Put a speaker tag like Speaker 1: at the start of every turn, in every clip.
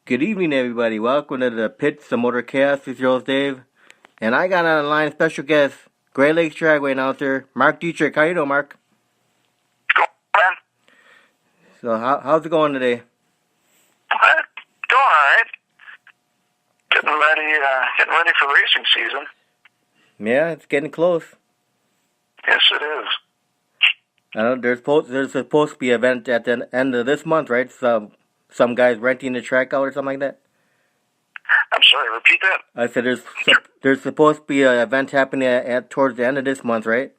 Speaker 1: Good evening, everybody. Welcome to the Pits, the Motorcast. It's your host, Dave. And I got on the line special guest, Lakes Dragaway announcer, Mark Dietrich. How you doing, Mark?
Speaker 2: Going, man.
Speaker 1: So, how's it going today?
Speaker 2: Doing all right. Getting ready for racing season.
Speaker 1: Yeah, it's getting close.
Speaker 2: Yes, it is.
Speaker 1: I know there's supposed to be an event at the end of this month, right? Some guys renting the track out or something like that.
Speaker 2: I'm sorry, repeat that.
Speaker 1: I said there's supposed to be an event happening towards the end of this month, right?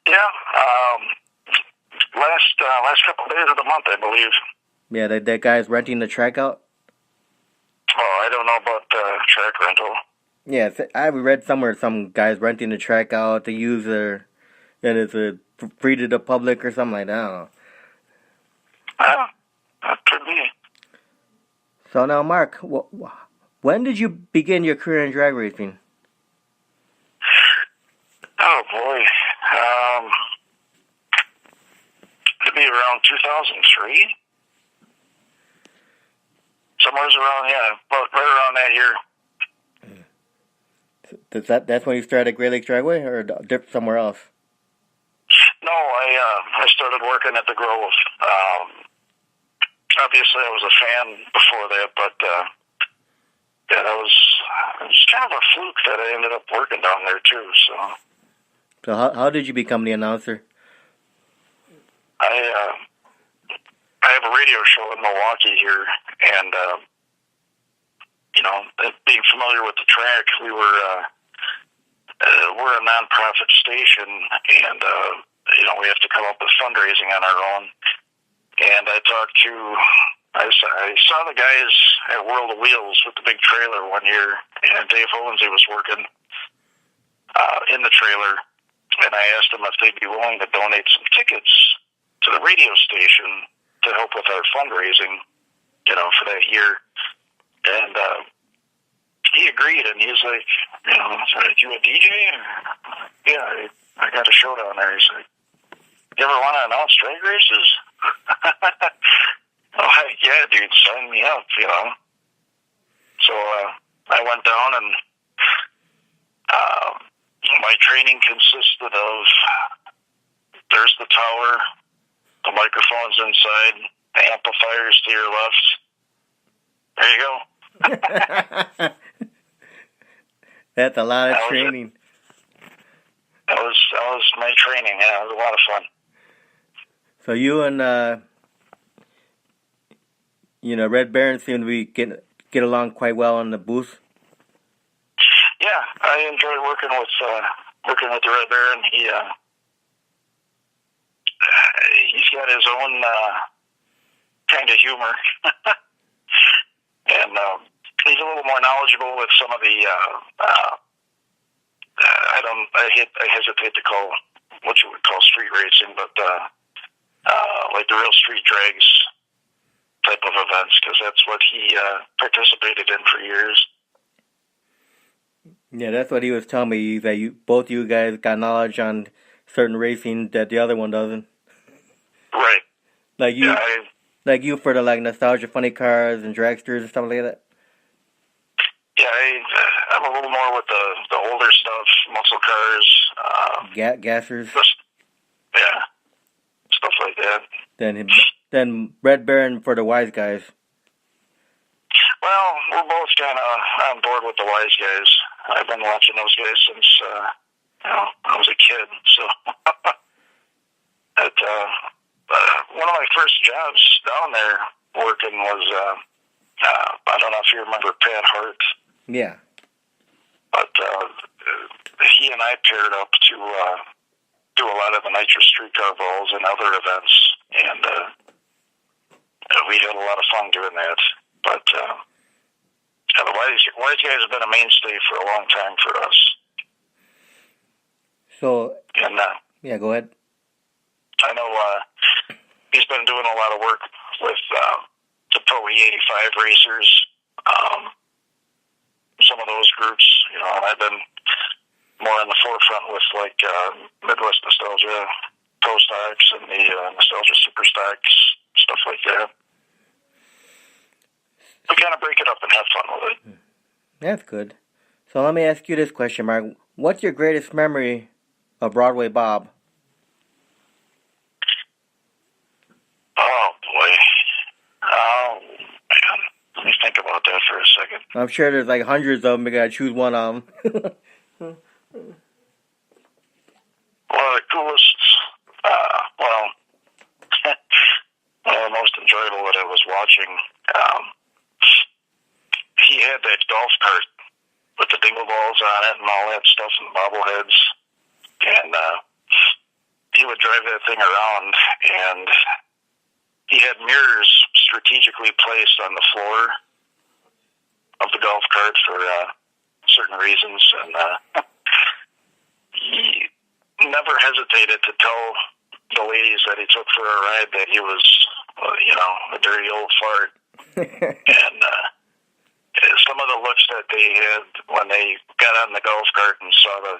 Speaker 2: Yeah. Last couple of days of the month, I believe.
Speaker 1: Yeah, that guy's renting the track out.
Speaker 2: Oh, I don't know about track rental.
Speaker 1: Yeah, I read somewhere some guys renting the track out to use and it's free to the public or something like that. I don't know.
Speaker 2: That could be.
Speaker 1: So now, Mark, when did you begin your career in drag racing?
Speaker 2: Oh boy, it'd be around 2003. Somewhere's around, but right around that year.
Speaker 1: That's when you started at Lakes Dragaway, or somewhere else?
Speaker 2: No, I started working at the Grove. Obviously, I was a fan before that, but it was kind of a fluke that I ended up working down there too.
Speaker 1: So how did you become the announcer?
Speaker 2: I have a radio show in Milwaukee here, and being familiar with the track, we're a nonprofit station, and we have to come up with fundraising on our own. And I saw the guys at World of Wheels with the big trailer one year, and Dave Hollinsey was working in the trailer, and I asked them if they'd be willing to donate some tickets to the radio station to help with our fundraising, for that year. And he agreed, and he was like, you a DJ? Yeah, I got a show down there. He's like, you ever want to announce drag races? Oh, heck yeah, dude, sign me up, So I went down, and my training consisted of, there's the tower, the microphone's inside, the amplifiers to your left. There you go.
Speaker 1: That's a lot of training.
Speaker 2: That was my training. Yeah, it was a lot of fun.
Speaker 1: So you and Red Baron seem to be get along quite well on the booth.
Speaker 2: Yeah, I enjoy working with the Red Baron. He's got his own kind of humor, and he's a little more knowledgeable with some of the. I hesitate to call what you would call street racing, but like the real street drags type of events, because that's what he participated in for years.
Speaker 1: Yeah, that's what he was telling me, that both you guys got knowledge on certain racing that the other one doesn't.
Speaker 2: Right.
Speaker 1: Like you for the nostalgia funny cars and dragsters and stuff like that.
Speaker 2: Yeah, I'm a little more with the older stuff, muscle cars,
Speaker 1: gassers.
Speaker 2: Yeah, stuff like that.
Speaker 1: Then Red Baron for the wise guys.
Speaker 2: Well, we're both kind of on board with the wise guys. I've been watching those guys since I was a kid. So, one of my first jobs down there working was I don't know if you remember Pat Hart.
Speaker 1: Yeah.
Speaker 2: But he and I paired up to do a lot of the Nitro Streetcar Balls and other events, and we had a lot of fun doing that. But the Wise Guys have been a mainstay for a long time for us.
Speaker 1: So,
Speaker 2: and
Speaker 1: yeah, go ahead.
Speaker 2: I know he's been doing a lot of work with the Pro E85 racers, some of those groups, and I've been more in the forefront with like Midwest Nostalgia Pro Stocks and the Nostalgia Super Stocks, stuff like that.
Speaker 1: That's good. So let me ask you this question, Mark. What's your greatest memory of Broadway Bob?
Speaker 2: Oh, boy. Oh, man. Let me think about that for a second.
Speaker 1: I'm sure there's like hundreds of them. You gotta choose one of them.
Speaker 2: Well, the coolest, well, one of the most enjoyable that I was watching, he had that golf cart with the dingle balls on it and all that stuff and bobbleheads. And he would drive that thing around, and he had mirrors strategically placed on the floor of the golf cart for certain reasons. And he never hesitated to tell the ladies that he took for a ride that he was, a dirty old fart. And some of the looks that they had when they got on the golf cart and saw the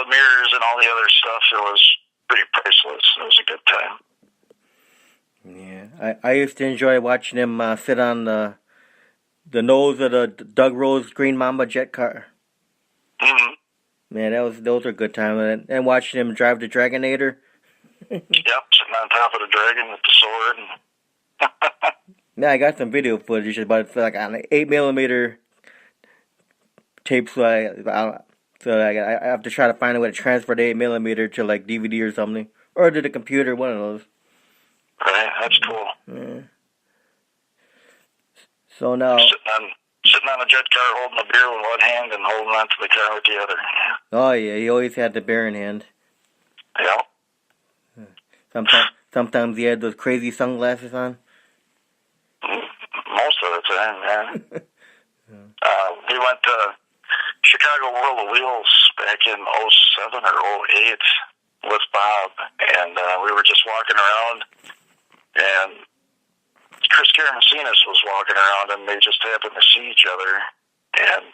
Speaker 2: mirrors and all the other stuff, it was pretty priceless. It was a good time.
Speaker 1: Yeah, I used to enjoy watching him sit on the nose of the Doug Rose Green Mamba jet car.
Speaker 2: Mm-hmm.
Speaker 1: Man, those are good times. And watching him drive the Dragonator.
Speaker 2: Yep, sitting on top of the dragon with the sword. And
Speaker 1: yeah, I got some video footage, but it's like on an 8mm tape, so I have to try to find a way to transfer the 8mm to like DVD or something, or to the computer, one of those.
Speaker 2: Right, that's cool.
Speaker 1: Yeah. So now
Speaker 2: sitting on a jet car, holding a beer with one hand and holding on to the car with the other.
Speaker 1: Oh yeah, he always had the beer in hand.
Speaker 2: Yep.
Speaker 1: Sometimes he had those crazy sunglasses on.
Speaker 2: Most of the time, yeah. We went to Chicago World of Wheels back in 07 or 08 with Bob, and we were just walking around, and Chris Karamasinas was walking around, and they just happened to see each other, and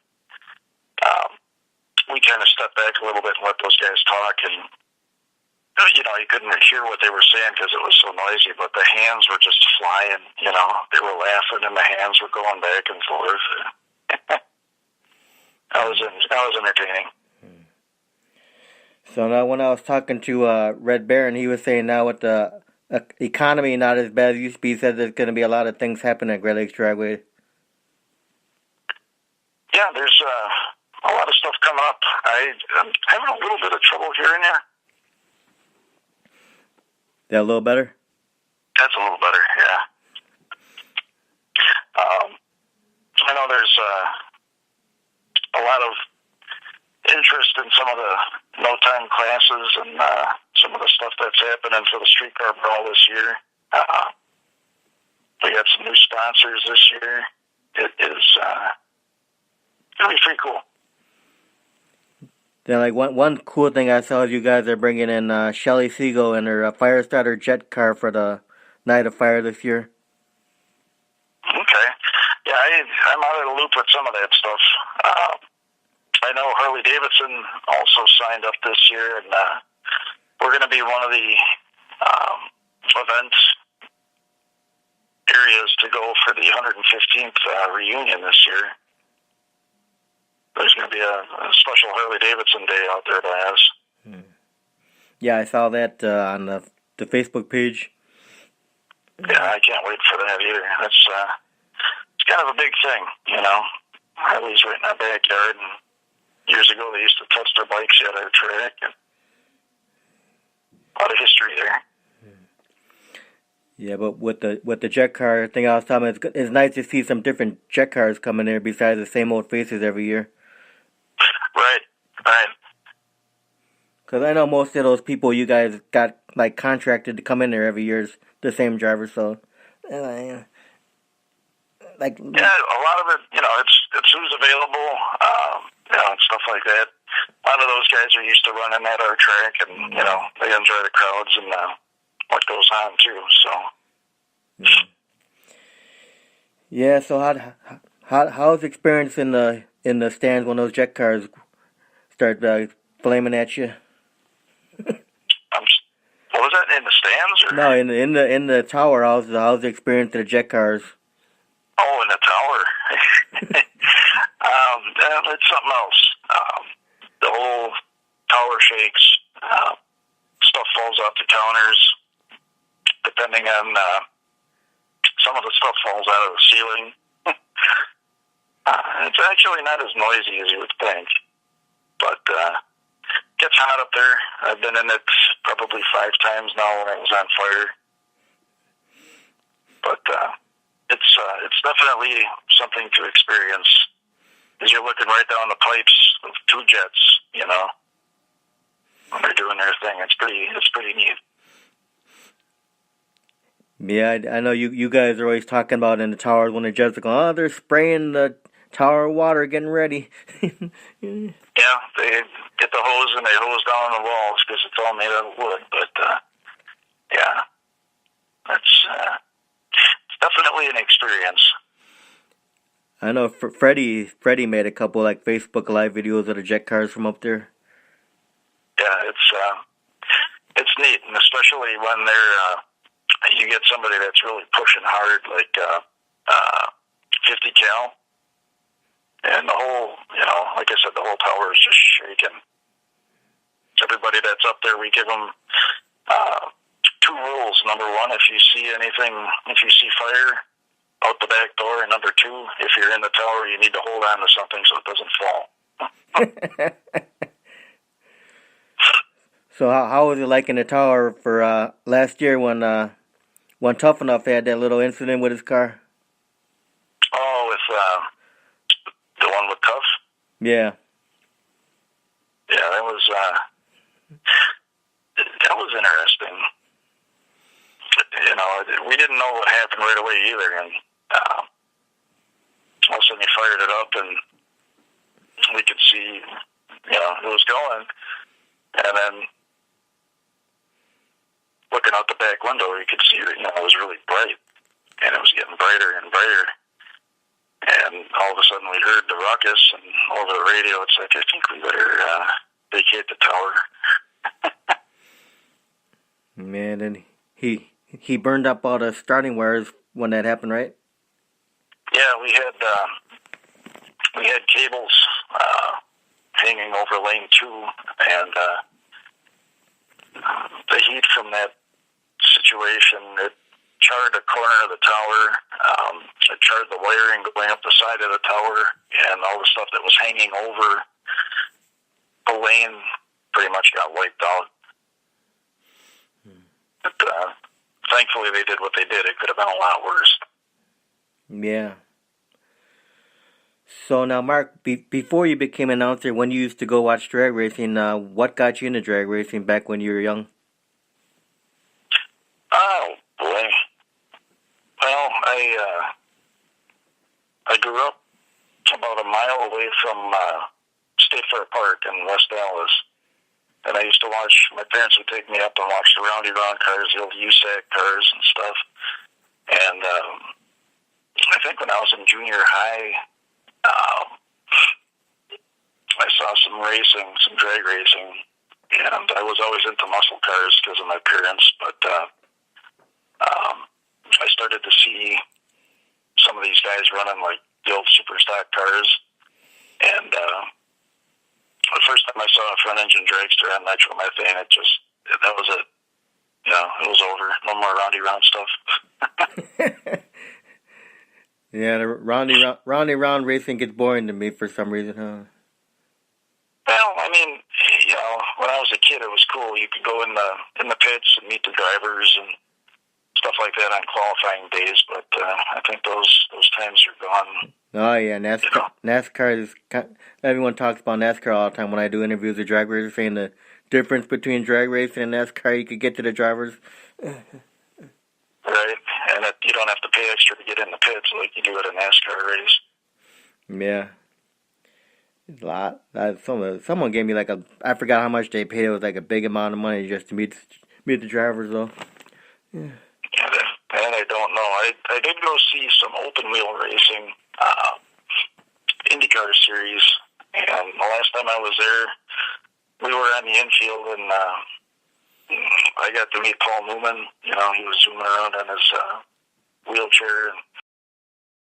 Speaker 2: we kind of stepped back a little bit and let those guys talk, and you couldn't hear what they were saying because it was so noisy, but the hands were just flying, they were laughing and the hands were going back and forth. That was entertaining.
Speaker 1: So now when I was talking to Red Baron, he was saying now with the economy not as bad as it used to be, he said there's going to be a lot of things happening at Great Lakes Dragaway.
Speaker 2: Yeah, there's a lot of stuff coming up. I'm having a little bit of trouble hearing you.
Speaker 1: That a little better?
Speaker 2: That's a little better, yeah. I know there's a lot of interest in some of the no-time classes and some of the stuff that's happening for the streetcar brawl this year. We got some new sponsors this year. It is going to be pretty cool.
Speaker 1: Then, like one cool thing I saw is you guys are bringing in Shelly Siegel and her Firestarter jet car for the Night of Fire this year.
Speaker 2: Okay, yeah, I'm out of the loop with some of that stuff. I know Harley Davidson also signed up this year, and we're going to be one of the event areas to go for the 115th reunion this year. There's going to be a special Harley Davidson day out there by us.
Speaker 1: Yeah, I saw that on the Facebook page.
Speaker 2: Yeah, I can't wait for that either. That's it's kind of a big thing, Harley's right in our backyard, and years ago they used to test their bikes at our track. And a lot of history there.
Speaker 1: Yeah, but with the jet car thing I was talking about, it's nice to see some different jet cars coming there besides the same old faces every year.
Speaker 2: Right.
Speaker 1: Because I know most of those people you guys got like contracted to come in there every year is the same driver, so
Speaker 2: yeah, a lot of it, it's who's available, and stuff like that. A lot of those guys are used to running at our track, and they enjoy the crowds and what goes on too. So
Speaker 1: yeah. So how's experience in the stands when those jet cars start flaming at you?
Speaker 2: What was that, in the stands? Or?
Speaker 1: No, in the tower. How's the experience of the jet cars?
Speaker 2: Oh, in the tower. It's something else. The whole tower shakes. Stuff falls off the counters. Depending on some of the stuff falls out of the ceiling. It's actually not as noisy as you would think, but gets hot up there. I've been in it probably 5 times now when it was on fire. But it's definitely something to experience. As you're looking right down the pipes of 2 jets, when they're doing their thing. It's pretty neat.
Speaker 1: Yeah, I know you guys are always talking about in the towers when the jets are going, oh, they're spraying the tower water, getting ready.
Speaker 2: Yeah, they get the hose and they hose down the walls because it's all made out of wood. But, yeah, it's definitely an experience.
Speaker 1: I know Freddie made a couple like Facebook Live videos of the jet cars from up there.
Speaker 2: Yeah, it's neat, and especially when you get somebody that's really pushing hard, like 50 cal, and the whole, like I said, the whole tower is just shaking. Everybody that's up there, we give them 2 rules. Number 1, if you see fire, out the back door, and number 2, if you're in the tower, you need to hold on to something so it doesn't fall.
Speaker 1: So how was it like in the tower for last year when Tough Enough had that little incident with his car?
Speaker 2: Oh, with the one with Tough?
Speaker 1: Yeah.
Speaker 2: Yeah, that was interesting. We didn't know what happened right away either, and all of a sudden he fired it up, and we could see, it was going, and then looking out the back window, you could see that, it was really bright, and it was getting brighter and brighter, and all of a sudden we heard the ruckus, and over the radio, it's like, I think we better vacate the tower.
Speaker 1: Man, and he burned up all the starting wires when that happened, right?
Speaker 2: Yeah, we had cables hanging over lane 2, and the heat from that situation, it charred a corner of the tower. It charred the wiring going up the side of the tower, and all the stuff that was hanging over the lane pretty much got wiped out. But thankfully they did what they did. It could have been a lot worse.
Speaker 1: Yeah. So now, Mark, before you became an announcer, when you used to go watch drag racing, what got you into drag racing back when you were young?
Speaker 2: Oh, boy. Well, I grew up about a mile away from State Fair Park in West Dallas. And I used to watch, my parents would take me up and watch the roundy round cars, the old USAC cars and stuff. And I think when I was in junior high, I saw some racing, some drag racing, and I was always into muscle cars because of my parents, but I started to see some of these guys running like the old super stock cars, and the first time I saw a front engine dragster on nitromethane, that was it. It was over. No more roundy round stuff.
Speaker 1: Yeah, the roundy round racing gets boring to me for some reason, huh?
Speaker 2: Well, I mean, when I was a kid, it was cool. You could go in the pits and meet the drivers and stuff like that on qualifying days. But I think those times are gone.
Speaker 1: Oh yeah, NASCAR is. Everyone talks about NASCAR all the time when I do interviews with drag racers, saying the difference between drag racing and NASCAR. You could get to the drivers.
Speaker 2: Right, and that you don't have to pay extra to get in the pits like you do at a NASCAR race.
Speaker 1: Yeah. It's a lot. Someone gave me I forgot how much they paid. It was like a big amount of money just to meet the drivers, though. Yeah.
Speaker 2: And I don't know. I did go see some open wheel racing, IndyCar series, and the last time I was there, we were on the infield, and I got to meet Paul Newman. He was zooming around on his wheelchair, and